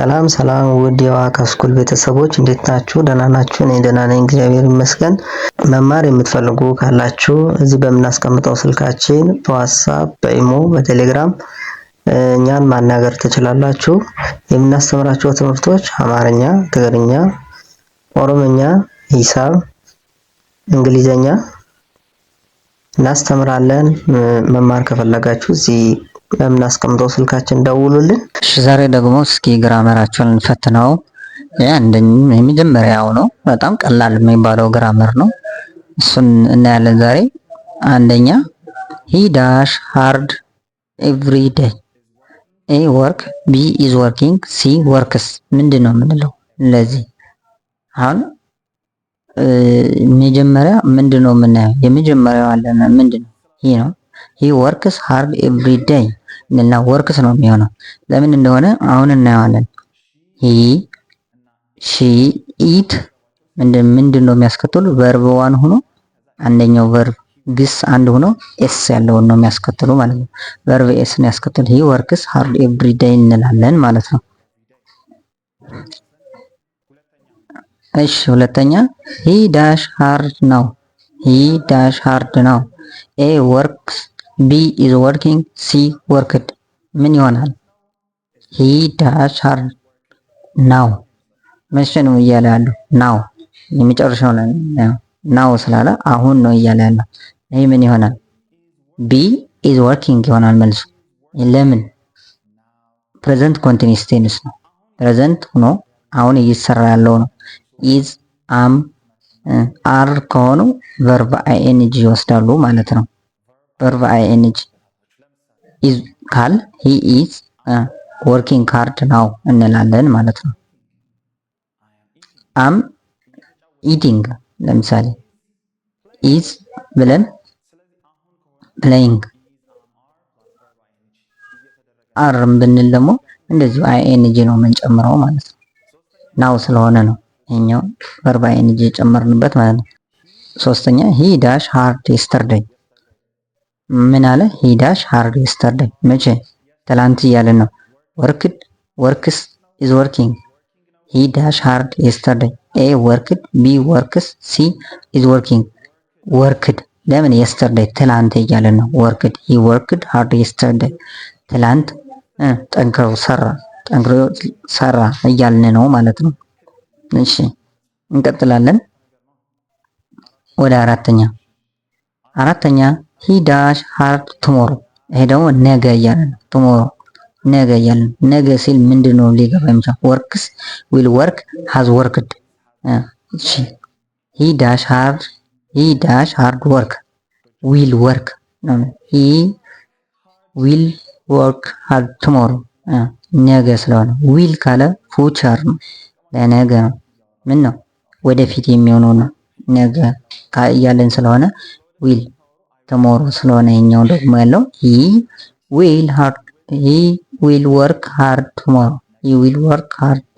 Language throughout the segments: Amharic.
ሰላም ሰላም ውድ የዋካ ስኩል ቤተሰቦች እንዴት ናችሁ? ደህና ናችሁ? እኔ ደህና ነኝ፣ እግዚአብሔር ይመስገን። መማር የምትፈልጉ ካላችሁ እዚህ በምናስቀምጠው ስልካችን በዋትስአፕ፣ በኢሞ፣ በቴሌግራም እኛን ማናገር ትችላላችሁ። የምናስተምራቸው ትምህርቶች አማርኛ፣ ትግርኛ፣ ኦሮምኛ፣ ሂሳብ፣ እንግሊዘኛ እናስተምራለን። መማር ከፈለጋችሁ እዚህ በምናስቀምጠው ስልካችን ደውሉልን። እሺ ዛሬ ደግሞ እስኪ ግራመራቸውን እንፈትነው። የመጀመሪያው ነው፣ በጣም ቀላል የሚባለው ግራመር ነው። እሱን እናያለን ዛሬ። አንደኛ he dash hard every day a work b is working c works ምንድን ነው የምንለው? ለዚህ አሁን መጀመሪያ ምንድን ነው የምናየው? የመጀመሪያው አለን ምንድን ነው? ይሄ ነው። he works hard every day እና ወርክስ ነው የሚሆነው። ለምን እንደሆነ አሁን እናየዋለን። he she it ምንድን ነው የሚያስከትሉ? ቨርብ ዋን ሆኖ አንደኛው ቨርብ ግስ አንድ ሆኖ ኤስ ያለውን ነው የሚያስከትሉ ማለት ነው። ቨርብ ኤስ ነው ያስከትሉ። he works hard every day እንላለን ማለት ነው። እሺ ሁለተኛ he dash hard now he dash hard now a works b is working c worked ምን ይሆናል? he dash hard now መቼ ነው እያለ ያለው? now የመጨረሻው ላይ now ስላለ አሁን ነው እያለ ያለው። ይሄ ምን ይሆናል? b is working ይሆናል መልሱ። ለምን? ፕሬዘንት ኮንቲኒዩስ ቴንስ ነው። ፕሬዘንት ሆኖ አሁን እየሰራ ያለው ነው። is am are ከሆኑ verb ing ይወስዳሉ ማለት ነው። verb ing is ካል he is working hard now እንላለን ማለት ነው። am eating ለምሳሌ is ብለን playing are ብንል ደግሞ እንደዚሁ ing ነው የምንጨምረው ማለት ነው። now ስለሆነ ነው ይሄኛው verb ing የጨመርንበት ማለት ነው። ሶስተኛ he dash hard yesterday ምን አለ? he dash hard yesterday መቼ? ትላንት እያለን ነው። worked works is working he dash hard yesterday a worked b works c is working worked ለምን? yesterday ትላንት እያለን ነው። worked he worked hard yesterday ትላንት ጠንክሮ ሰራ እያልን ነው ማለት ነው። እሺ እንቀጥላለን ወደ አራተኛ he dash hard tomorrow ይሄ ደግሞ ነገ እያልን ነው። tomorrow ነገ እያልን ነገ ሲል ምንድነው ሊገባ የሚችለው? works will work has worked እሺ he dash hard work will work he will work hard tomorrow ነገ ስለሆነ will ካለ future ነው፣ ለነገ ነው። ምን ነው? ወደፊት የሚሆነው ነው። ነገ እያልን ስለሆነ will tomorrow ስለሆነ የኛው ደግሞ ያለው he will work hard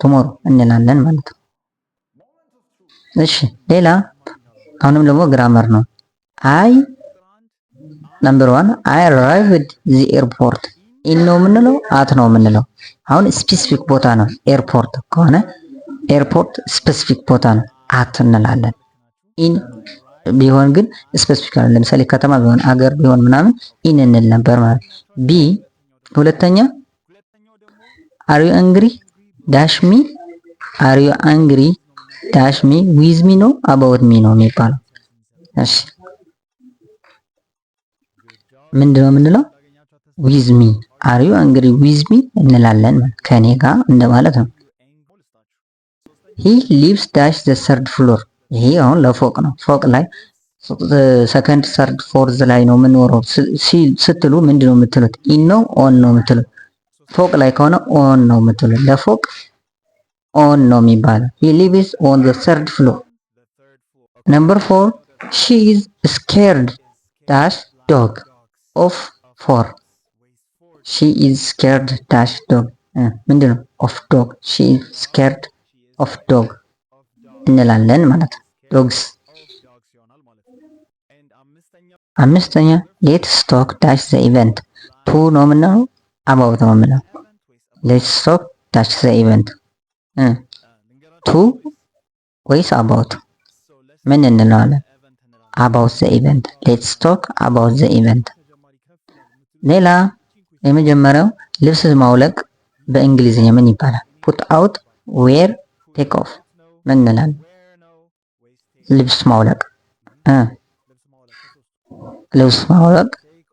tomorrow እንላለን ማለት ነው። እሺ ሌላ አሁንም ደግሞ ግራመር ነው። ነምበር 1 I arrived the airport in ነው የምንለው at ነው የምንለው። አሁን ስፔሲፊክ ቦታ ነው። ኤርፖርት ከሆነ ኤርፖርት ስፔሲፊክ ቦታ ነው፣ at እንላለን። in ቢሆን ግን ስፔሲፊክ ነው። ለምሳሌ ከተማ ቢሆን አገር ቢሆን ምናምን in እንል ነበር ማለት። ቢ ሁለተኛ are you angry dash me with me ነው about me ነው የሚባለው። እሺ ምንድነው የምንለው? with me are you angry with me እንላለን ከኔ ጋር እንደማለት ነው። he lives dash the third floor ይሄ አሁን ለፎቅ ነው። ፎቅ ላይ ሰከንድ ሰርድ ፎርዝ ላይ ነው የምንኖረው ስትሉ ምንድነው የምትሉት? ኢን ነው ኦን ነው የምትሉት? ፎቅ ላይ ከሆነ ኦን ነው የምትሉት። ለፎቅ ኦን ነው የሚባለው። he lives on the third floor. number 4 she is scared dash dog of 4 she is scared dash dog ምንድነው? of dog she is scared of dog እንላለን ማለት ነው። ዶግስ አምስተኛ ሌትስ ቶክ ዳሽ ዘ ኢቨንት ቱ ነው የምንለው አባውት ነው የምንለው። ሌትስ ቶክ ዳሽ ዘ ኢቨንት ቱ ወይስ አባውት ምን እንለዋለን? አባውት ዘ ኢቨንት። ሌትስ ቶክ አባውት ዘ ኢቨንት። ሌላ የመጀመሪያው ልብስ ማውለቅ በእንግሊዝኛ ምን ይባላል? ፑት አውት፣ ዌር፣ ቴክ ኦፍ ምን እንላለን? ልብስ ማውለቅ ልብስ ማውለቅ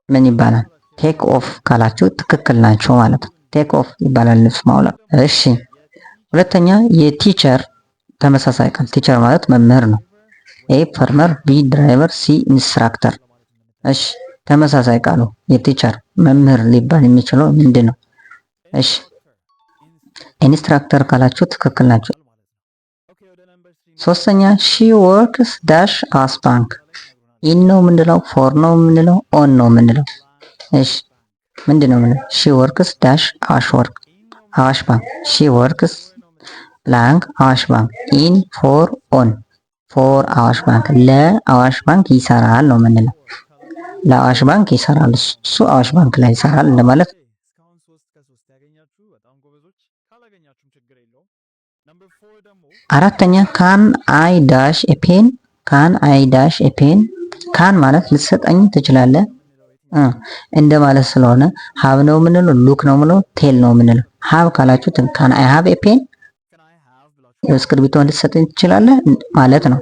ምን ይባላል? ቴክ ኦፍ ካላችሁ ትክክል ናቸው ማለት ነው። ቴክ ኦፍ ይባላል ልብስ ማውለቅ። እሺ ሁለተኛ የቲቸር ተመሳሳይ ቃል። ቲቸር ማለት መምህር ነው። ኤ ፈርመር፣ ቢ ድራይቨር፣ ሲ ኢንስትራክተር። እሺ ተመሳሳይ ቃሉ የቲቸር መምህር ሊባል የሚችለው ምንድን ነው? እሺ ኢንስትራክተር ካላችሁ ትክክል ናቸው። ሶስተኛ ሺ ወርክስ ዳሽ አስ ባንክ። ኢን ነው የምንለው? ፎር ነው የምንለው? ኦን ነው የምንለው? እሺ ምንድን ነው የምንለው? ሺ ወርክስ ዳሽ አዋሽ ባንክ። ሺ ወርክስ ብላንክ አዋሽ ባንክ። ኢን ፎር ኦን። ፎር አዋሽ ባንክ፣ ለአዋሽ ባንክ ይሰራል ነው የምንለው። ለአዋሽ ባንክ ይሰራል፣ እሱ አዋሽ ባንክ ላይ ይሰራል እንደማለት። አራተኛ ካን አይ ዳሽ ኤ ፔን። ካን አይ ዳሽ ኤ ፔን። ካን ማለት ልትሰጠኝ ትችላለህ እንደማለት ስለሆነ ሀብ ነው የምንለው፣ ሉክ ነው የምንለው፣ ቴል ነው የምንለው። ሀብ ካላችሁት ካን አይ ሀብ ኤ ፔን እስክርቢቶ ልትሰጠኝ ትችላለህ ማለት ነው።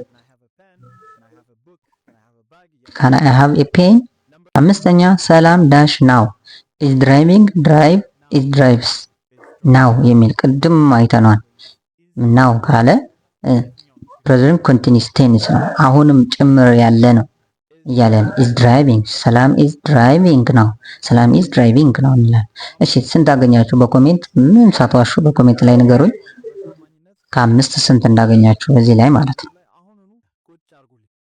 ካን አይ ሀብ ኤ ፔን። አምስተኛ ሰላም ዳሽ ናው ኢዝ ድራይቪንግ። ድራይቭ ኢዝ ድራይቭስ። ናው የሚል ቅድም አይተነዋል። ናው ካለ ፕሬዘንት ኮንቲኒስ ቴንስ ነው፣ አሁንም ጭምር ያለ ነው እያለ ነው። ኢዝ ድራይቪንግ፣ ሰላም ኢዝ ድራይቪንግ ነው፣ ሰላም ኢዝ ድራይቪንግ ነው እንላለን። እሺ ስንት አገኛችሁ? በኮሜንት ምን ሳትዋሹ በኮሜንት ላይ ንገሩኝ። ከ5 ስንት እንዳገኛችሁ እዚህ ላይ ማለት ነው።